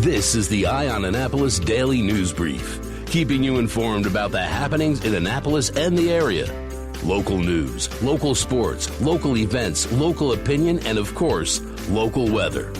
This is the Eye on Annapolis Daily News Brief, keeping you informed about the happenings in Annapolis and the area. Local news, local sports, local events, local opinion, and of course, local weather.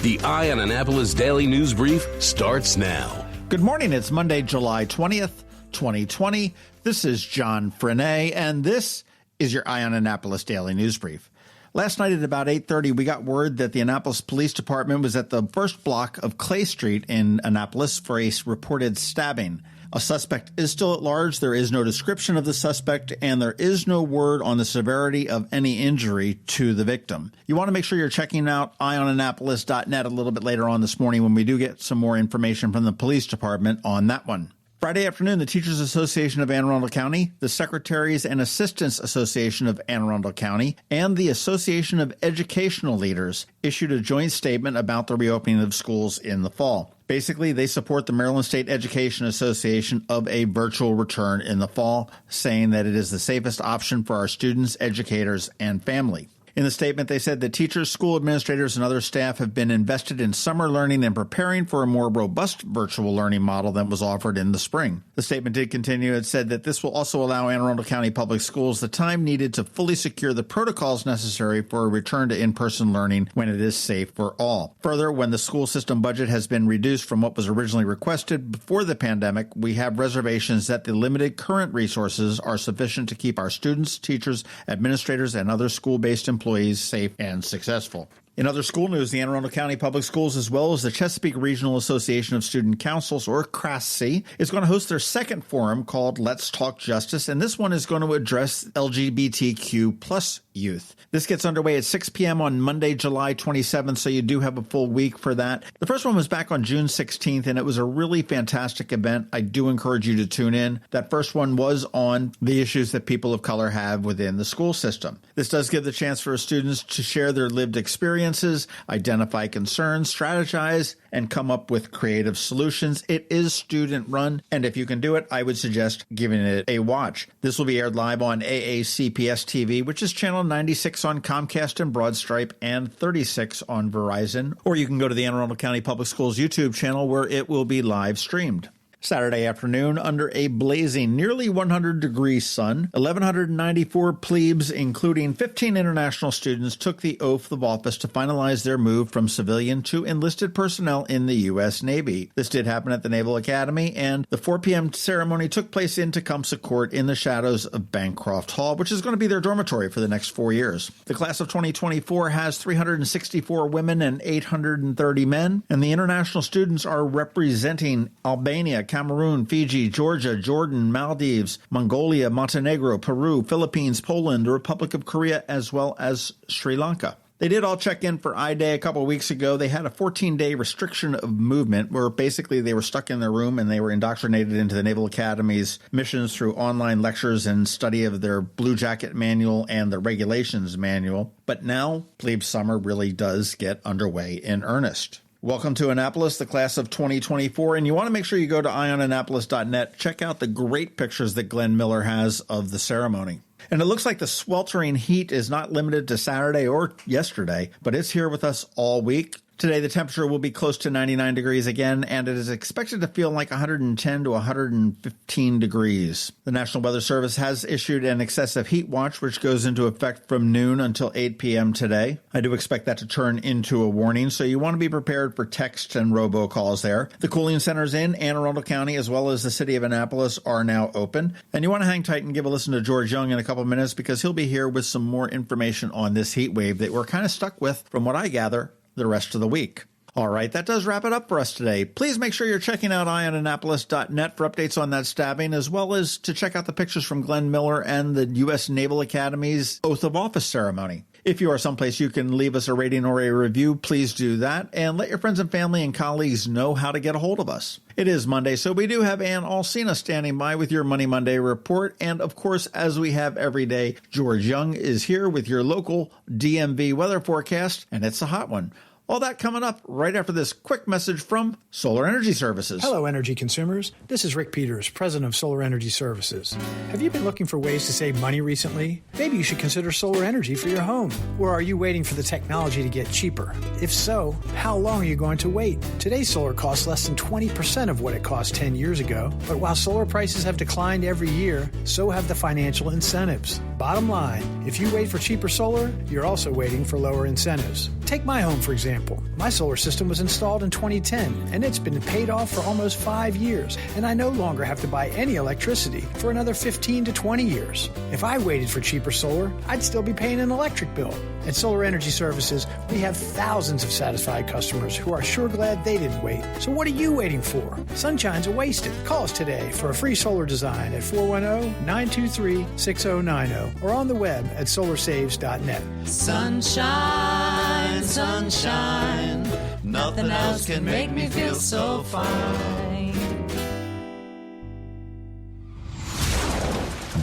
The Eye on Annapolis Daily News Brief starts now. Good morning. It's Monday, July 20th, 2020. This is John Frenaye, and this is your Eye on Annapolis Daily News Brief. Last night at about 8:30, we got word that the Annapolis Police Department was at the first block of Clay Street in Annapolis for a reported stabbing. A suspect is still at large. There is no description of the suspect, and there is no word on the severity of any injury to the victim. You want to make sure you're checking out eyeonannapolis.net a little bit later on this morning when we do get some more information from the police department on that one. Friday afternoon, the Teachers Association of Anne Arundel County, the Secretaries and Assistants Association of Anne Arundel County, and the Association of Educational Leaders issued a joint statement about the reopening of schools in the fall. Basically, they support the Maryland State Education Association of a virtual return in the fall, saying that it is the safest option for our students, educators, and family. In the statement, they said that teachers, school administrators, and other staff have been invested in summer learning and preparing for a more robust virtual learning model than was offered in the spring. The statement did continue. It said that this will also allow Anne Arundel County Public Schools the time needed to fully secure the protocols necessary for a return to in-person learning when it is safe for all. Further, when the school system budget has been reduced from what was originally requested before the pandemic, we have reservations that the limited current resources are sufficient to keep our students, teachers, administrators, and other school-based employees safe and successful. In other school news, the Anne Arundel County Public Schools, as well as the Chesapeake Regional Association of Student Councils, or CRASC, is going to host their second forum called Let's Talk Justice, and this one is going to address LGBTQ plus youth. This gets underway at 6 p.m. on Monday, July 27th, so you do have a full week for that. The first one was back on June 16th, and it was a really fantastic event. I do encourage you to tune in. That first one was on the issues that people of color have within the school system. This does give the chance for students to share their lived experiences, identify concerns, strategize, and come up with creative solutions. It is student-run, and if you can do it, I would suggest giving it a watch. This will be aired live on AACPS TV, which is channel 96 on Comcast and Broadstripe and 36 on Verizon, or you can go to the Anne Arundel County Public Schools YouTube channel where it will be live streamed. Saturday afternoon, under a blazing, nearly 100-degree sun, 1,194 plebes, including 15 international students, took the oath of office to finalize their move from civilian to enlisted personnel in the U.S. Navy. This did happen at the Naval Academy, and the 4 p.m. ceremony took place in Tecumseh Court in the shadows of Bancroft Hall, which is going to be their dormitory for the next 4 years. The class of 2024 has 364 women and 830 men, and the international students are representing Albania, Cameroon, Fiji, Georgia, Jordan, Maldives, Mongolia, Montenegro, Peru, Philippines, Poland, the Republic of Korea, as well as Sri Lanka. They did all check in for I-Day a couple of weeks ago. They had a 14-day restriction of movement where basically they were stuck in their room and they were indoctrinated into the Naval Academy's missions through online lectures and study of their Blue Jacket Manual and the Regulations Manual. But now, Plebe Summer really does get underway in earnest. Welcome to Annapolis, the class of 2024, and you want to make sure you go to eyeonannapolis.net. Check out the great pictures that Glenn Miller has of the ceremony. And it looks like the sweltering heat is not limited to Saturday or yesterday, but it's here with us all week. Today, the temperature will be close to 99 degrees again, and it is expected to feel like 110 to 115 degrees. The National Weather Service has issued an excessive heat watch, which goes into effect from noon until 8 p.m. today. I do expect that to turn into a warning, so you want to be prepared for text and robocalls there. The cooling centers in Anne Arundel County, as well as the city of Annapolis, are now open. And you want to hang tight and give a listen to George Young in a couple of minutes, because he'll be here with some more information on this heat wave that we're kind of stuck with, from what I gather, the rest of the week. All right, that does wrap it up for us today. Please make sure you're checking out eyeonannapolis.net for updates on that stabbing, as well as to check out the pictures from Glenn Miller and the U.S. Naval Academy's Oath of Office ceremony. If you are someplace you can leave us a rating or a review, please do that, and let your friends and family and colleagues know how to get a hold of us. It is Monday, so we do have Alsina standing by with your Money Monday report, and of course, as we have every day, George Young is here with your local Dmv weather forecast, and it's a hot one. All that coming up right after this quick message from Solar Energy Services. Hello, energy consumers. This is Rick Peters, president of Solar Energy Services. Have you been looking for ways to save money recently? Maybe you should consider solar energy for your home. Or are you waiting for the technology to get cheaper? If so, how long are you going to wait? Today's solar costs less than 20% of what it cost 10 years ago. But while solar prices have declined every year, so have the financial incentives. Bottom line, if you wait for cheaper solar, you're also waiting for lower incentives. Take my home, for example. My solar system was installed in 2010, and it's been paid off for almost 5 years, and I no longer have to buy any electricity for another 15 to 20 years. If I waited for cheaper solar, I'd still be paying an electric bill. At Solar Energy Services, we have thousands of satisfied customers who are sure glad they didn't wait. So what are you waiting for? Sunshine's a wasted. Call us today for a free solar design at 410-923-6090 or on the web at solarsaves.net. Sunshine, sunshine, nothing else can make me feel so fine.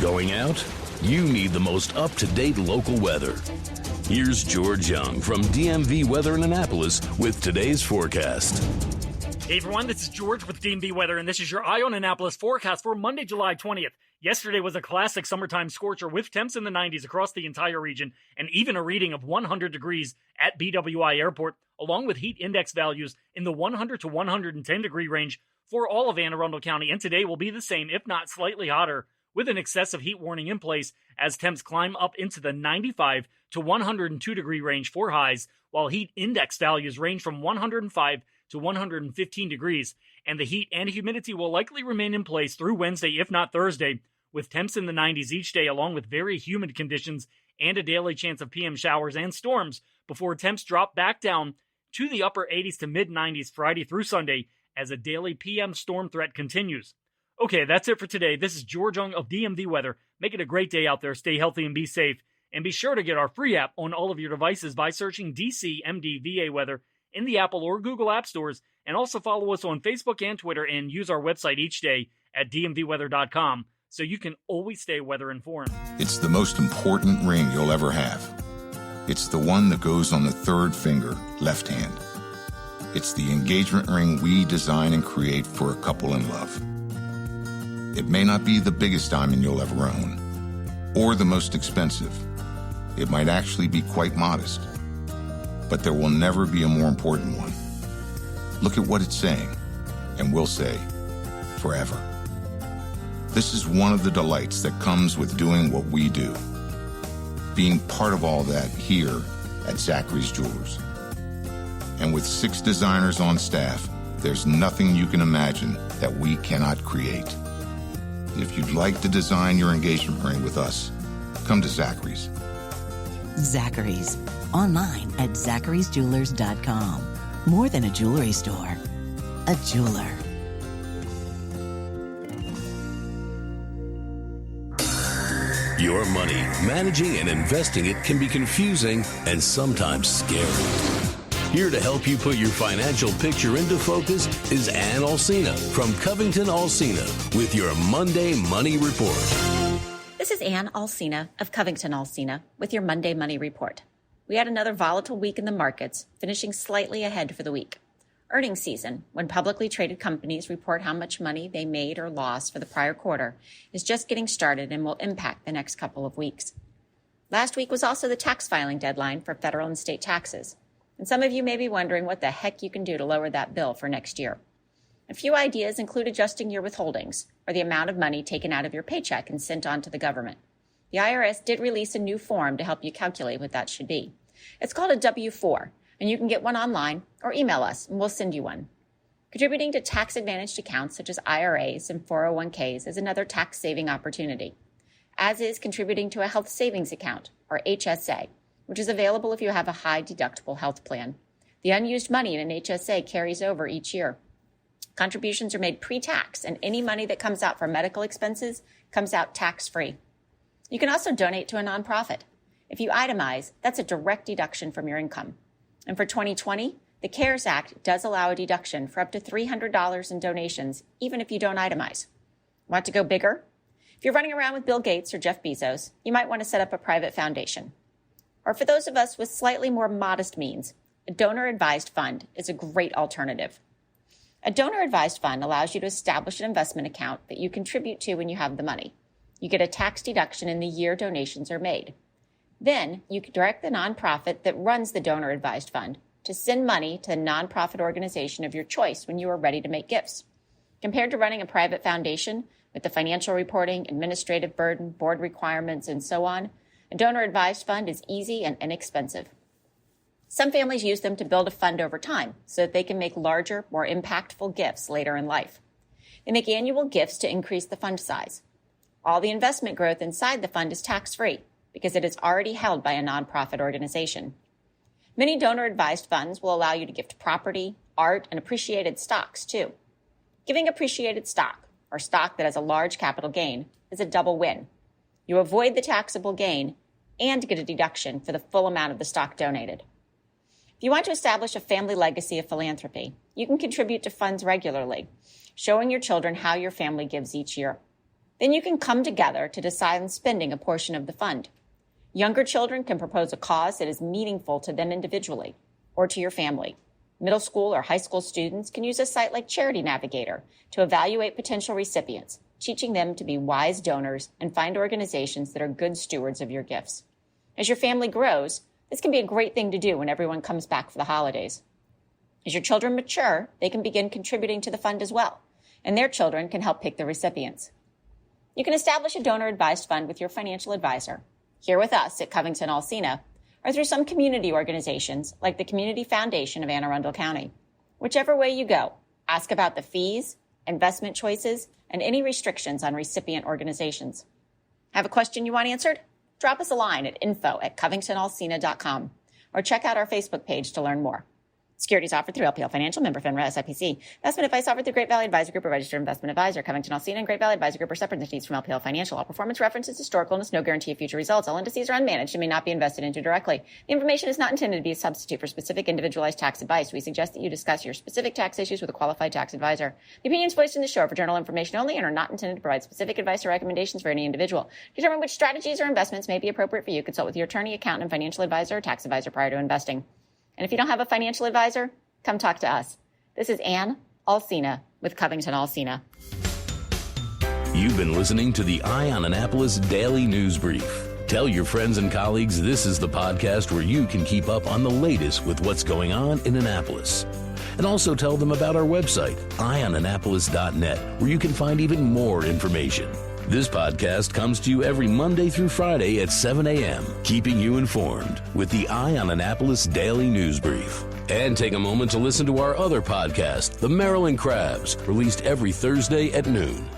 Going out? You need the most up-to-date local weather. Here's George Young from Dmv Weather in Annapolis with today's forecast. Hey everyone, this is George with Dmv Weather, and this is your Eye on Annapolis forecast for Monday, July 20th. Yesterday was a classic summertime scorcher with temps in the 90s across the entire region, and even a reading of 100 degrees at BWI Airport, along with heat index values in the 100 to 110 degree range for all of Arundel County, and today will be the same, if not slightly hotter, with an excessive heat warning in place as temps climb up into the 95 to 102 degree range for highs, while heat index values range from 105 to 115 degrees, and the heat and humidity will likely remain in place through Wednesday, if not Thursday, with temps in the 90s each day, along with very humid conditions and a daily chance of PM showers and storms, before temps drop back down to the upper 80s to mid-90s Friday through Sunday as a daily PM storm threat continues. Okay, that's it for today. This is George Young of DMV Weather. Make it a great day out there. Stay healthy and be safe. And be sure to get our free app on all of your devices by searching DCMDVA Weather in the Apple or Google App Stores. And also follow us on Facebook and Twitter and use our website each day at dmvweather.com so you can always stay weather informed. It's the most important ring you'll ever have. It's the one that goes on the third finger, left hand. It's the engagement ring we design and create for a couple in love. It may not be the biggest diamond you'll ever own, or the most expensive. It might actually be quite modest. But there will never be a more important one. Look at what it's saying, and we'll say, forever. This is one of the delights that comes with doing what we do. Being part of all that here at Zachary's Jewelers. And with 6 designers on staff, there's nothing you can imagine that we cannot create. If you'd like to design your engagement ring with us, come to Zachary's. Zachary's. Online at zacharysjewelers.com. More than a jewelry store, a jeweler. Your money, managing and investing it can be confusing and sometimes scary. Here to help you put your financial picture into focus is Ann Alsina from CovingtonAlsina with your Monday Money Report. This is Ann Alsina of CovingtonAlsina with your Monday Money Report. We had another volatile week in the markets, finishing slightly ahead for the week. Earnings season, when publicly traded companies report how much money they made or lost for the prior quarter, is just getting started and will impact the next couple of weeks. Last week was also the tax filing deadline for federal and state taxes. And some of you may be wondering what the heck you can do to lower that bill for next year. A few ideas include adjusting your withholdings, or the amount of money taken out of your paycheck and sent on to the government. The IRS did release a new form to help you calculate what that should be. It's called a W-4, and you can get one online or email us, and we'll send you one. Contributing to tax-advantaged accounts such as IRAs and 401ks is another tax-saving opportunity, as is contributing to a health savings account, or HSA, which is available if you have a high-deductible health plan. The unused money in an HSA carries over each year. Contributions are made pre-tax, and any money that comes out for medical expenses comes out tax-free. You can also donate to a nonprofit. If you itemize, that's a direct deduction from your income. And for 2020, the CARES Act does allow a deduction for up to $300 in donations, even if you don't itemize. Want to go bigger? If you're running around with Bill Gates or Jeff Bezos, you might want to set up a private foundation. Or for those of us with slightly more modest means, a donor-advised fund is a great alternative. A donor-advised fund allows you to establish an investment account that you contribute to when you have the money. You get a tax deduction in the year donations are made. Then you can direct the nonprofit that runs the donor-advised fund to send money to the nonprofit organization of your choice when you are ready to make gifts. Compared to running a private foundation with the financial reporting, administrative burden, board requirements, and so on, a donor-advised fund is easy and inexpensive. Some families use them to build a fund over time so that they can make larger, more impactful gifts later in life. They make annual gifts to increase the fund size. All the investment growth inside the fund is tax-free because it is already held by a nonprofit organization. Many donor-advised funds will allow you to gift property, art, and appreciated stocks, too. Giving appreciated stock, or stock that has a large capital gain, is a double win. You avoid the taxable gain and get a deduction for the full amount of the stock donated. If you want to establish a family legacy of philanthropy, you can contribute to funds regularly, showing your children how your family gives each year. Then you can come together to decide on spending a portion of the fund. Younger children can propose a cause that is meaningful to them individually or to your family. Middle school or high school students can use a site like Charity Navigator to evaluate potential recipients, teaching them to be wise donors and find organizations that are good stewards of your gifts. As your family grows, this can be a great thing to do when everyone comes back for the holidays. As your children mature, they can begin contributing to the fund as well, and their children can help pick the recipients. You can establish a donor-advised fund with your financial advisor, here with us at CovingtonAlsina, or through some community organizations like the Community Foundation of Arundel County. Whichever way you go, ask about the fees, investment choices, and any restrictions on recipient organizations. Have a question you want answered? Drop us a line at info@CovingtonAlsina.com or check out our Facebook page to learn more. Securities offered through LPL Financial, member FINRA SIPC. Investment advice offered through Great Valley Advisor Group, a registered investment advisor. Covington-Alsina and Great Valley Advisor Group are separate entities from LPL Financial. All performance references historical and is no guarantee of future results. All indices are unmanaged and may not be invested into directly. The information is not intended to be a substitute for specific individualized tax advice. We suggest that you discuss your specific tax issues with a qualified tax advisor. The opinions voiced in this show are for general information only and are not intended to provide specific advice or recommendations for any individual. To determine which strategies or investments may be appropriate for you, consult with your attorney, accountant, and financial advisor or tax advisor prior to investing. And if you don't have a financial advisor, come talk to us. This is Ann Alsina with CovingtonAlsina. You've been listening to the Eye on Annapolis Daily News Brief. Tell your friends and colleagues this is the podcast where you can keep up on the latest with what's going on in Annapolis. And also tell them about our website, eyeonannapolis.net, where you can find even more information. This podcast comes to you every Monday through Friday at 7 a.m., keeping you informed with the Eye on Annapolis Daily News Brief. And take a moment to listen to our other podcast, The Maryland Crabs, released every Thursday at noon.